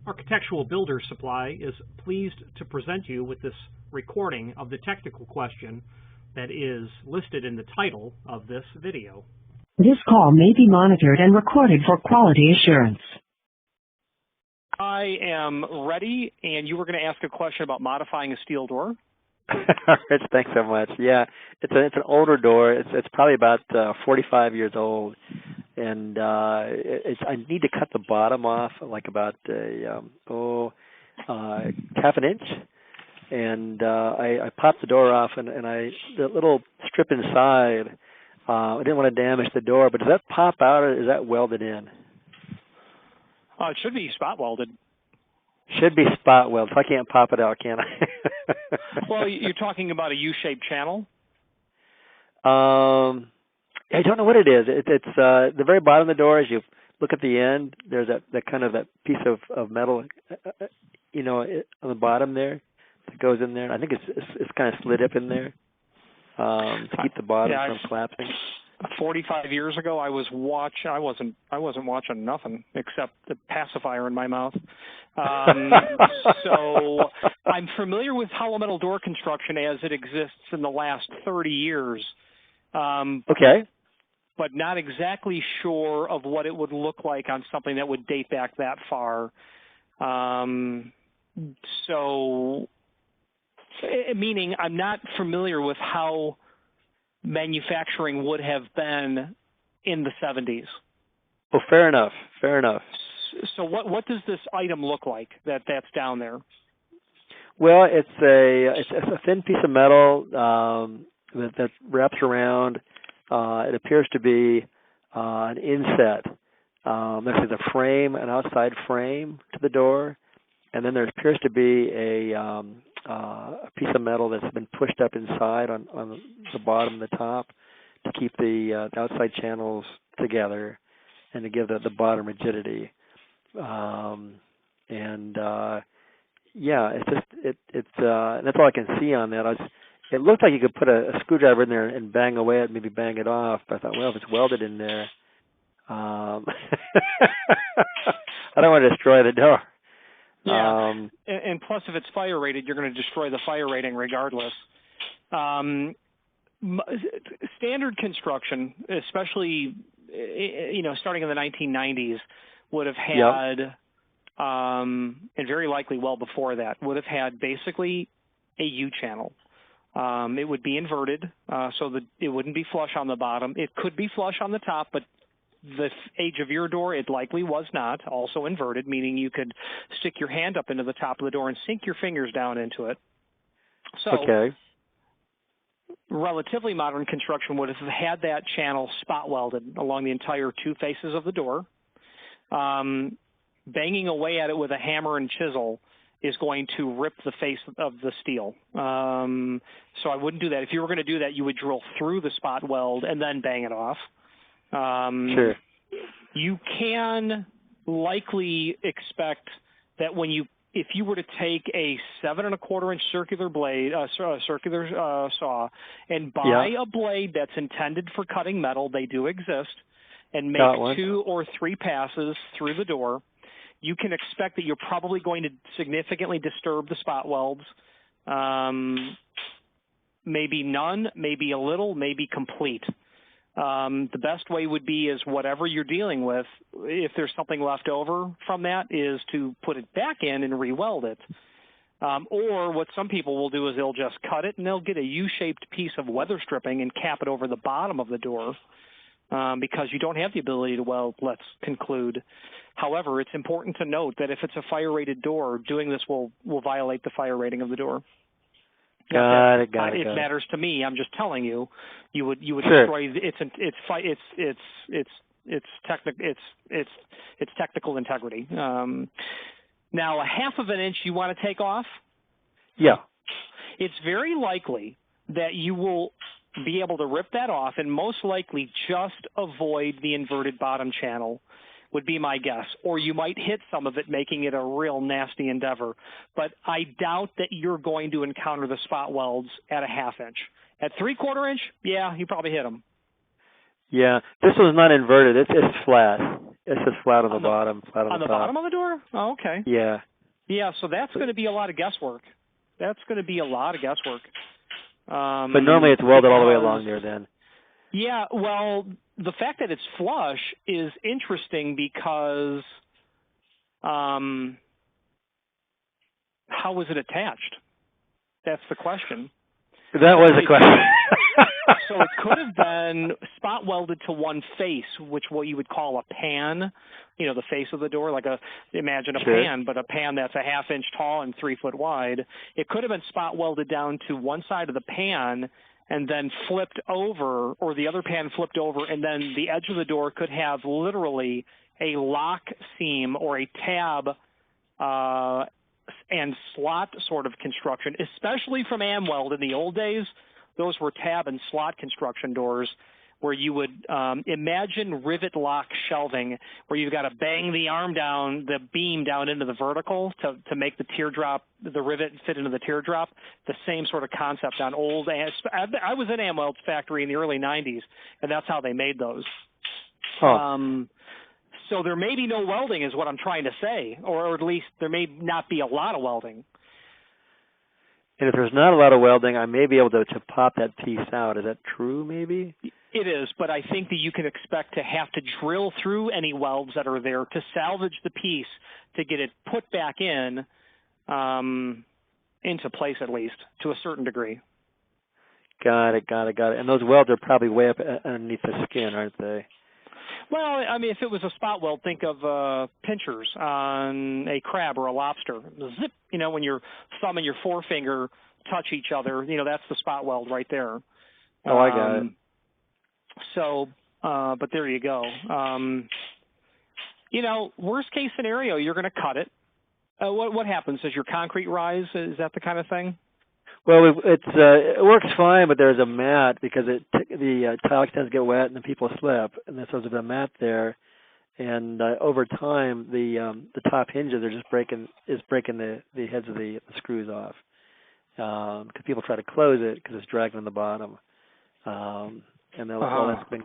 Architectural Builder Supply is pleased to present you with this recording of the technical question that is listed in the title of this video. This call may be monitored and recorded for quality assurance. I am ready, and you were going to ask a question about modifying a steel door. Rich, thanks so much. Yeah, it's an older door. It's probably about 45 years old, and I need to cut the bottom off like about half an inch. And I popped the door off, and the little strip inside. I didn't want to damage the door, but does that pop out or is that welded in? It should be spot welded. Should be spot welded. So I can't pop it out, can I? Well, you're talking about a U-shaped channel? I don't know what it is. It's the very bottom of the door. As you look at the end, there's that kind of that piece of metal, on the bottom there that goes in there. I think it's kind of slid up in there to keep the bottom from collapsing. 45 years ago, I wasn't watching nothing except the pacifier in my mouth. So I'm familiar with hollow metal door construction as it exists in the last 30 years. Okay. But not exactly sure of what it would look like on something that would date back that far. So, meaning I'm not familiar with how manufacturing would have been in the 70s. Oh, fair enough. So what does this item look like that's down there? Well, it's a thin piece of metal that wraps around. It appears to be an inset. There's a frame, an outside frame to the door, and then there appears to be a piece of metal that's been pushed up inside on the bottom and the top to keep the outside channels together and to give the bottom rigidity. It's that's all I can see on that. It looked like you could put a screwdriver in there and bang away at it, maybe bang it off. But I thought, well, if it's welded in there, I don't want to destroy the door. Yeah, and plus, if it's fire rated, you're going to destroy the fire rating regardless. Standard construction, especially starting in the 1990s, would have had, and very likely well before that, would have had basically a U channel. It would be inverted, so that it wouldn't be flush on the bottom. It could be flush on the top, but the age of your door, it likely was not. Also inverted, meaning you could stick your hand up into the top of the door and sink your fingers down into it. So, okay. Relatively modern construction would have had that channel spot welded along the entire two faces of the door. Banging away at it with a hammer and chisel is going to rip the face of the steel. So I wouldn't do that. If you were going to do that, you would drill through the spot weld and then bang it off. Sure. You can likely expect that if you were to take a 7 1/4 inch circular blade, saw, and buy a blade that's intended for cutting metal, they do exist, and make 2 or 3 passes through the door, you can expect that you're probably going to significantly disturb the spot welds. Maybe none, maybe a little, maybe complete. The best way would be is whatever you're dealing with, if there's something left over from that, is to put it back in and re-weld it. Or what some people will do is they'll just cut it and they'll get a U-shaped piece of weather stripping and cap it over the bottom of the door because you don't have the ability to weld, let's conclude. However, it's important to note that if it's a fire-rated door, doing this will violate the fire rating of the door. Got it. It matters to me. I'm just telling you. You would sure. destroy its technical integrity. Now, a 1/2 inch you want to take off. Yeah. It's very likely that you will be able to rip that off, and most likely just avoid the inverted bottom channel. Would be my guess. Or you might hit some of it, making it a real nasty endeavor. But I doubt that you're going to encounter the spot welds at a 1/2 inch. At 3/4 inch, yeah, you probably hit them. Yeah, this one's not inverted. It's flat. It's just flat on the bottom, flat on the the top. bottom of the door? Oh, okay. Yeah. Yeah, so that's going to be a lot of guesswork. But normally it's welded all the way along there then. Yeah, well, the fact that it's flush is interesting because how was it attached? That's the question. That was the question. So it could have been spot welded to one face, which what you would call a pan, the face of the door, imagine a pan, but a pan that's a ½ inch tall and 3 foot wide. It could have been spot welded down to one side of the pan and then flipped over, or the other pan flipped over, and then the edge of the door could have literally a lock seam or a tab and slot sort of construction, especially from Amweld in the old days. Those were tab and slot construction doors where you would imagine rivet lock shelving, where you've got to bang the beam down into the vertical to make the rivet fit into the teardrop. The same sort of concept on old. I was in Amweld's factory in the early 90s, and that's how they made those. Huh. So there may be no welding is what I'm trying to say, or at least there may not be a lot of welding. And if there's not a lot of welding, I may be able to pop that piece out. Is that true, maybe? It is, but I think that you can expect to have to drill through any welds that are there to salvage the piece to get it put back in into place, at least, to a certain degree. Got it. And those welds are probably way up underneath the skin, aren't they? Well, I mean, if it was a spot weld, think of pinchers on a crab or a lobster. Zip, when your thumb and your forefinger touch each other, that's the spot weld right there. Oh, I got it. So, but there you go. Worst case scenario, you're going to cut it. What happens? Does your concrete rise? Is that the kind of thing? Well, it works fine, but there's a mat because the tile tends to get wet and then people slip, and so there's a mat there, and over time the top hinges are just breaking the heads of the screws off because people try to close it because it's dragging on the bottom, and they're like, well, that's been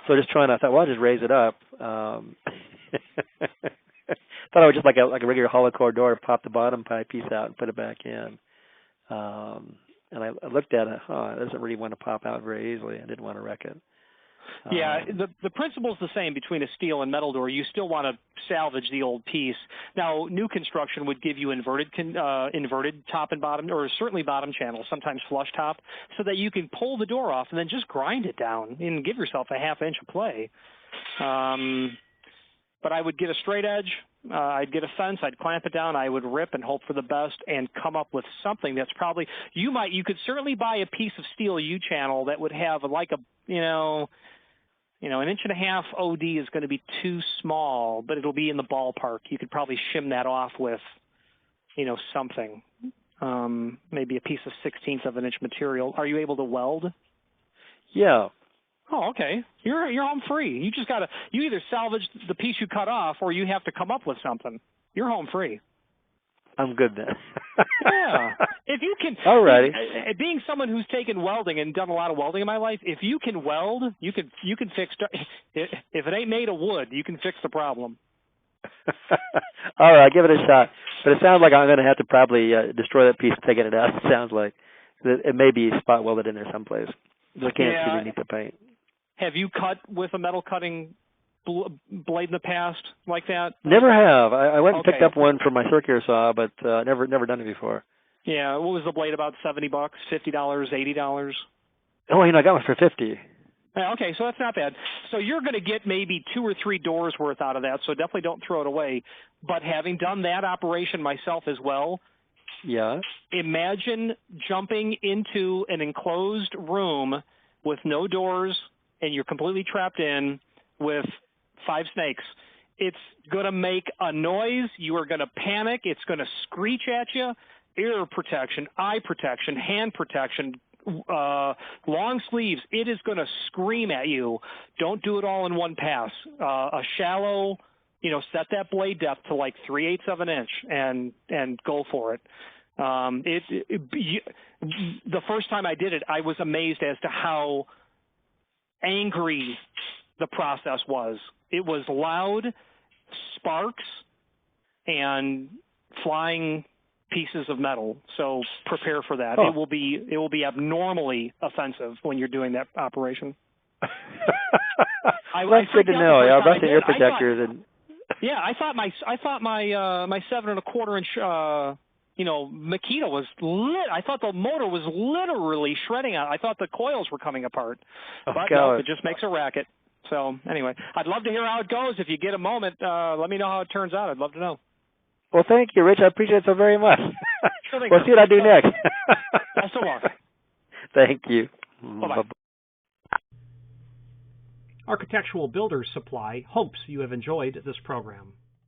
so just trying to. I thought, well, I'll just raise it up. Thought I would just like a regular hollow core door, pop the bottom piece out and put it back in. And I looked at it. It doesn't really want to pop out very easily. I didn't want to wreck it. Yeah, the principle's the same between a steel and metal door. You still want to salvage the old piece. Now, new construction would give you inverted top and bottom, or certainly bottom channel, sometimes flush top, so that you can pull the door off and then just grind it down and give yourself a ½ inch of play. But I would get a straight edge. I'd get a fence. I'd clamp it down. I would rip and hope for the best and come up with something that's probably you could certainly buy a piece of steel U-channel that would have an 1.5 inch OD is going to be too small, but it'll be in the ballpark. You could probably shim that off with, something, maybe a piece of 1/16 of an inch material. Are you able to weld? Yeah. Oh, okay. You're home free. You either salvage the piece you cut off or you have to come up with something. You're home free. I'm good then. Yeah. If you can. Alrighty. Being someone who's taken welding and done a lot of welding in my life, if you can weld, you can fix. If it ain't made of wood, you can fix the problem. All right, give it a shot. But it sounds like I'm going to have to probably destroy that piece, taking it out. It sounds like it may be spot welded in there someplace. I can't see beneath the paint. Have you cut with a metal cutting blade in the past like that? Never have. I went and picked up one for my circular saw, but never done it before. Yeah, what was the blade about? $70, $50, $80? Oh, I got one for $50. Okay, so that's not bad. So you're going to get maybe 2 or 3 doors worth out of that, so definitely don't throw it away. But having done that operation myself as well, yeah. Imagine jumping into an enclosed room with no doors and you're completely trapped in with 5 snakes. It's going to make a noise. You are going to panic. It's going to screech at you. Ear protection, eye protection, hand protection, long sleeves. It is going to scream at you. Don't do it all in one pass. A shallow, set that blade depth to like 3/8 of an inch and go for it. The first time I did it, I was amazed as to how angry the process was. It was loud, sparks, and flying pieces of metal. So prepare for that. Oh. It will be abnormally offensive when you're doing that operation. That's good to know. Yeah, rusting ear protectors and. Yeah, I thought my 7 1/4 inch Makita was lit. I thought the motor was literally shredding out. I thought the coils were coming apart. But no, it just makes a racket. So anyway, I'd love to hear how it goes. If you get a moment, let me know how it turns out. I'd love to know. Well, thank you, Rich. I appreciate it so very much. Sure thing. We'll see what I do next. Best of luck. Thank you. Bye-bye. Architectural Builders Supply hopes you have enjoyed this program.